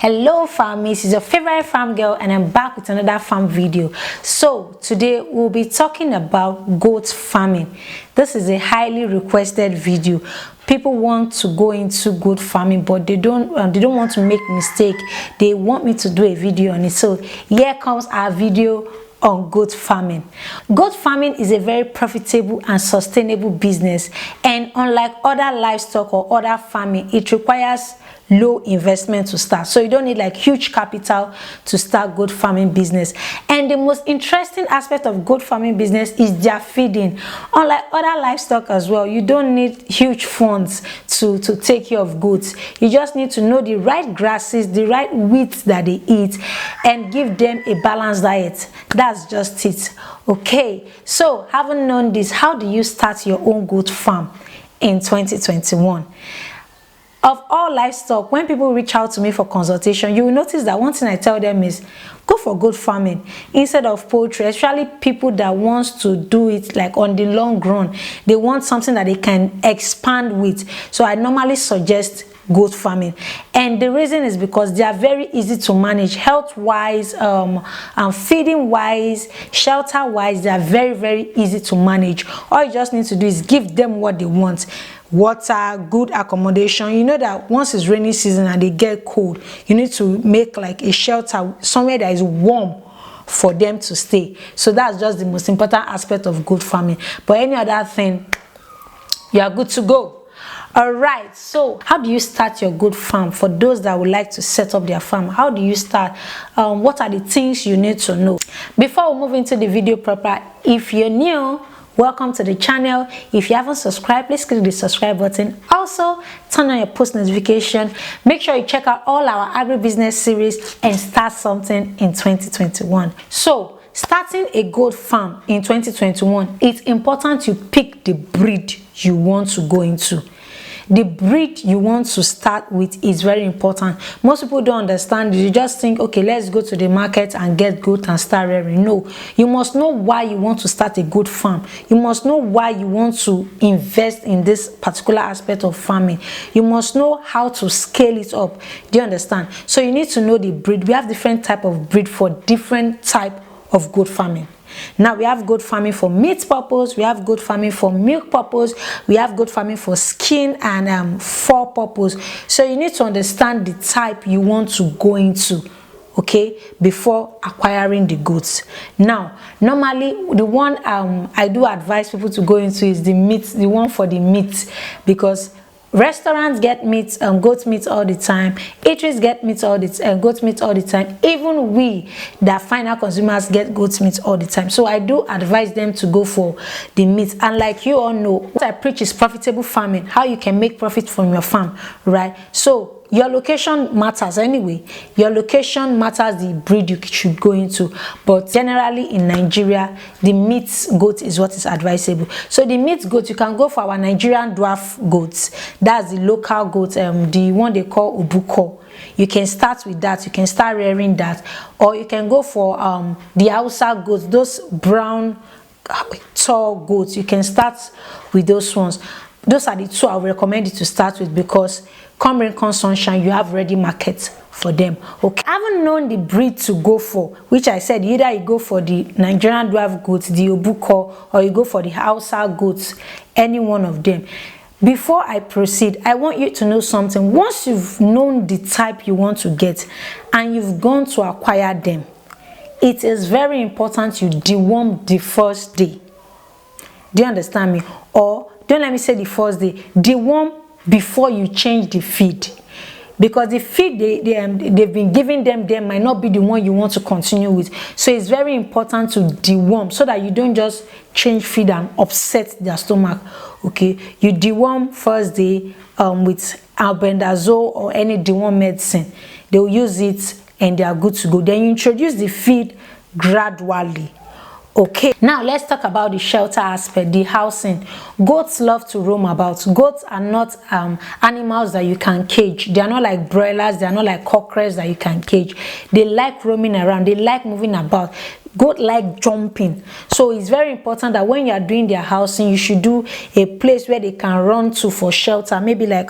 Hello farmies, it's your favorite farm girl and I'm back with another farm video. So today we'll be talking about goat farming. This is a highly requested video. People want to go into goat farming, but they don't want to make mistake. They want me to do a video on it. So here comes our video on goat farming. Goat farming is a very profitable and sustainable business, and unlike other livestock or other farming, it requires low investment to start. So you don't need like huge capital to start goat farming business. And the most interesting aspect of goat farming business is their feeding. Unlike other livestock as well, you don't need huge funds to take care of goats. You just need to know the right grasses, the right weeds that they eat, and give them a balanced diet. That's just it. Okay, so having known this, how do you start your own goat farm in 2021? Of all livestock, when people reach out to me for consultation, you will notice that one thing I tell them is go for goat farming instead of poultry. Especially people that wants to do it like on the long run, they want something that they can expand with. So I normally suggest goat farming, and the reason is because they are very easy to manage health wise, and feeding wise, shelter wise. They are very easy to manage. All you just need to do is give them what they want: water, good accommodation. You know that once it's rainy season and they get cold, you need to make like a shelter somewhere that is warm for them to stay. So that's just the most important aspect of goat farming. But any other thing, you are good to go. All right, so how do you start your goat farm? For those that would like to set up their farm, how do you start? What are the things you need to know? Before we move into the video proper, if you're new, welcome to the channel. If you haven't subscribed, please click the subscribe button. Also, turn on your post notification. Make sure you check out all our agribusiness series and start something in 2021. So, starting a goat farm in 2021, it's important to pick the breed you want to go into. The breed you want to start with is very important. Most people don't understand. You just think, okay, let's go to the market and get goat and start rearing. No, you must know why you want to start a goat farm. You must know why you want to invest in this particular aspect of farming. You must know how to scale it up. Do you understand? So you need to know the breed. We have different type of breed for different type of goat farming. Now we have goat farming for meat purpose, we have goat farming for milk purpose, we have goat farming for skin and fur purpose. So you need to understand the type you want to go into, okay, before acquiring the goats. Now normally the one I do advise people to go into is the meat, the one for the meat, because restaurants get meat, goat meat all the time. Eateries get meat all the goat meat all the time. Even we, the final consumers, get goat meat all the time. So I do advise them to go for the meat. And like you all know, what I preach is profitable farming. How you can make profit from your farm, right? So your location matters anyway. Your location matters the breed you should go into. But generally in Nigeria, the meat goat is what is advisable. So the meat goat, you can go for our Nigerian dwarf goats. That's the local goat, the one they call Obuko. You can start with that. You can start rearing that. Or you can go for the Hausa goats, those brown, tall goats. You can start with those ones. Those are the two I would recommend you to start with, because come rain, come sunshine, you have ready markets for them. Okay, I haven't known the breed to go for, which I said either you go for the Nigerian dwarf goats, the Obuko, or you go for the Hausa goats, any one of them. Before I proceed, I want you to know something. Once you've known the type you want to get and you've gone to acquire them, it is very important you deworm the first day. Do you understand me? Or don't let me say the first day, deworm before you change the feed, because the feed they've been giving them might not be the one you want to continue with. So it's very important to deworm so that you don't just change feed and upset their stomach. Okay, you deworm first day with albendazole or any deworm medicine. They'll use it and they are good to go. Then you introduce the feed gradually. Okay, now let's talk about the shelter aspect, the housing. Goats love to roam about. Goats are not animals that you can cage. They are not like broilers. They are not like cockroaches that you can cage. They like roaming around. They like moving about. Goat like jumping, so it's very important that when you are doing their housing, you should do a place where they can run to for shelter, maybe like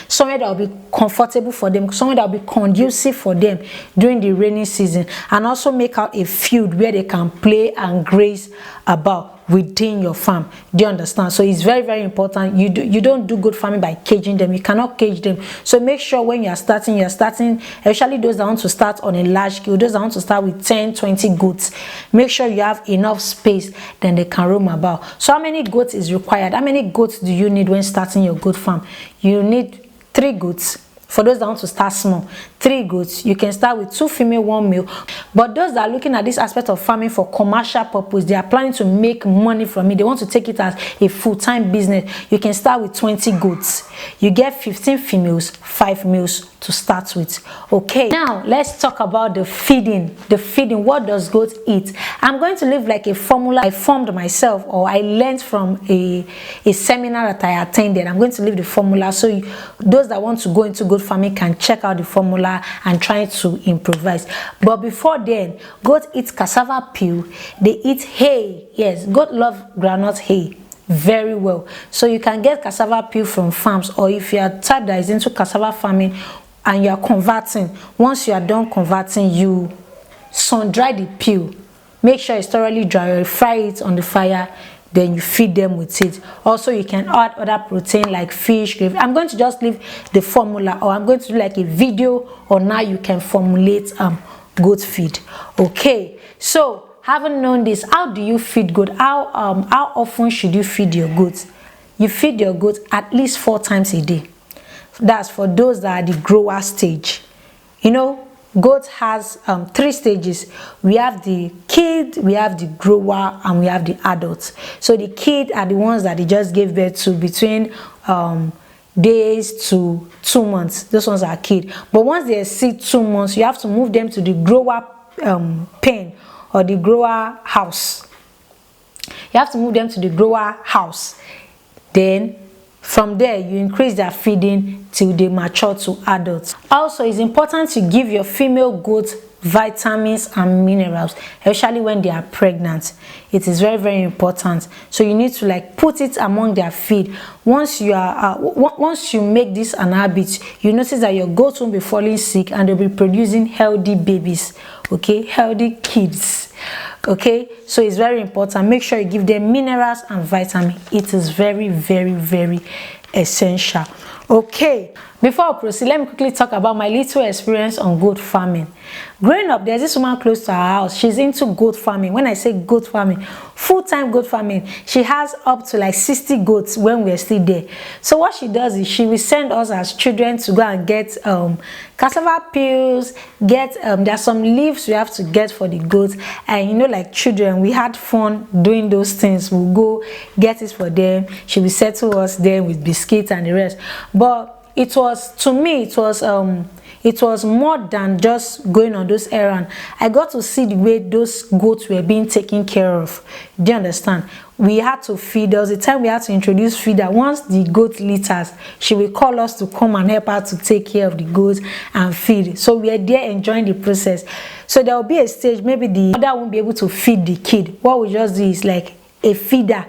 somewhere that will be comfortable for them, somewhere that will be conducive for them during the rainy season, and also make out a field where they can play and graze about within your farm. Do you understand? So it's very, very important. You don't do goat farming by caging them. You cannot cage them. So make sure when you're starting, especially those that want to start on a large scale, those that want to start with 10-20 goats, make sure you have enough space, then they can roam about. So how many goats is required? How many goats do you need when starting your goat farm? You need 3 goats. For those that want to start small, 3 goats. You can start with 2 female, 1 male. But those that are looking at this aspect of farming for commercial purpose, they are planning to make money from it, they want to take it as a full-time business, you can start with 20 goats. You get 15 females, 5 males to start with. Okay, now let's talk about the feeding. What does goat eat? I'm going to leave like a formula I formed myself, or I learned from a seminar that I attended. I'm going to leave the formula so those that want to go into goat farming can check out the formula and try to improvise. But before then, goat eat cassava peel, they eat hay. Yes, goat love groundnut hay very well. So you can get cassava peel from farms, or if you are type that is into cassava farming and you are converting, once you are done converting, you sun dry the peel, make sure it's thoroughly dry, fry it on the fire, then you feed them with it. Also, you can add other protein like fish, gravy. I'm going to just leave the formula, or I'm going to do like a video on how you can formulate goat feed. Okay, so having known this, how do you feed goat? How often should you feed your goats? You feed your goats at least 4 times a day. That's for those that are the grower stage. You know, goat has 3 stages. We have the kid, we have the grower, and we have the adults. So the kid are the ones that they just gave birth to between days to 2 months. Those ones are kid. But once they exceed 2 months, you have to move them to the grower pen or the grower house. You have to move them to the grower house. Then from there, you increase their feeding till they mature to adults. Also, it's important to give your female goats vitamins and minerals, especially when they are pregnant. It is very, very important. So you need to like put it among their feed. Once you make this an habit, you notice that your goats won't be falling sick and they'll be producing healthy babies. Okay, healthy kids. Okay, so it's very important. Make sure you give them minerals and vitamins. It is very, very, very essential. Okay, before I proceed, let me quickly talk about my little experience on goat farming. Growing up, there's this woman close to our house. She's into goat farming. When I say goat farming, full-time goat farming, she has up to like 60 goats when we're still there. So what she does is she will send us as children to go and get cassava peels, there's some leaves we have to get for the goats, and you know, like children, we had fun doing those things. We'll go get it for them. She will settle us there with biscuits and the rest. But it was, to me, it was more than just going on those errands. I got to see the way those goats were being taken care of. Do you understand? We had to feed. There was a time we had to introduce feeder. Once the goat litters, she will call us to come and help her to take care of the goats and feed. So we are there enjoying the process. So there will be a stage, maybe the mother won't be able to feed the kid. What we just do is like a feeder.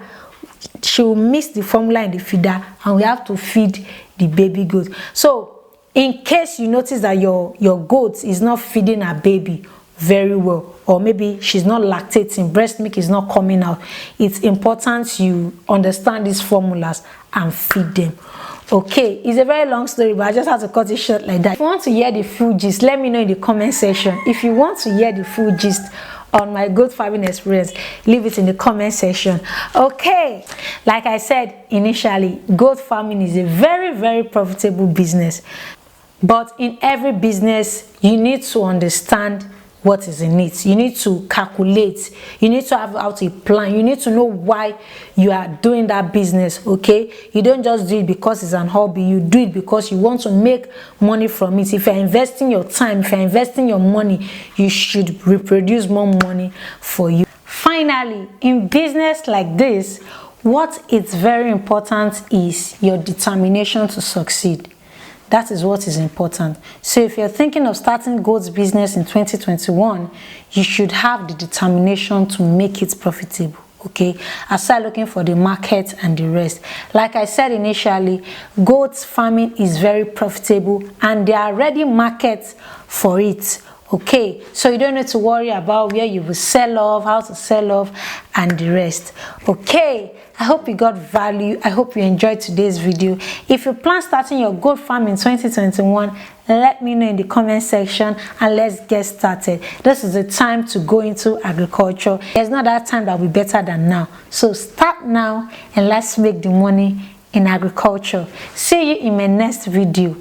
She will mix the formula in the feeder and we have to feed the baby goat. So in case you notice that your goat is not feeding her baby very well, or maybe she's not lactating, breast milk is not coming out, it's important you understand these formulas and feed them. Okay, it's a very long story, but I just have to cut it short like that. If you want to hear the full gist, let me know in the comment section. If you want to hear the full gist on my goat farming experience, leave it in the comment section. Okay, like I said initially, goat farming is a very, very profitable business. But in every business, you need to understand what is in it. You need to calculate. You need to have out a plan. You need to know why you are doing that business. Okay, you don't just do it because it's an hobby. You do it because you want to make money from it. If you're investing your time, if you're investing your money, you should reproduce more money for you. Finally, in business like this, what is very important is your determination to succeed. That is what is important. So if you're thinking of starting goats business in 2021, you should have the determination to make it profitable. Okay, aside looking for the market and the rest. Like I said initially, goat farming is very profitable and there are ready markets for it. Okay, so you don't need to worry about where you will sell off, how to sell off, and the rest. Okay, I hope you got value. I hope you enjoyed today's video. If you plan starting your goat farm in 2021, let me know in the comment section and let's get started. This is the time to go into agriculture. There's not that time that will be better than now. So start now and let's make the money in agriculture. See you in my next video.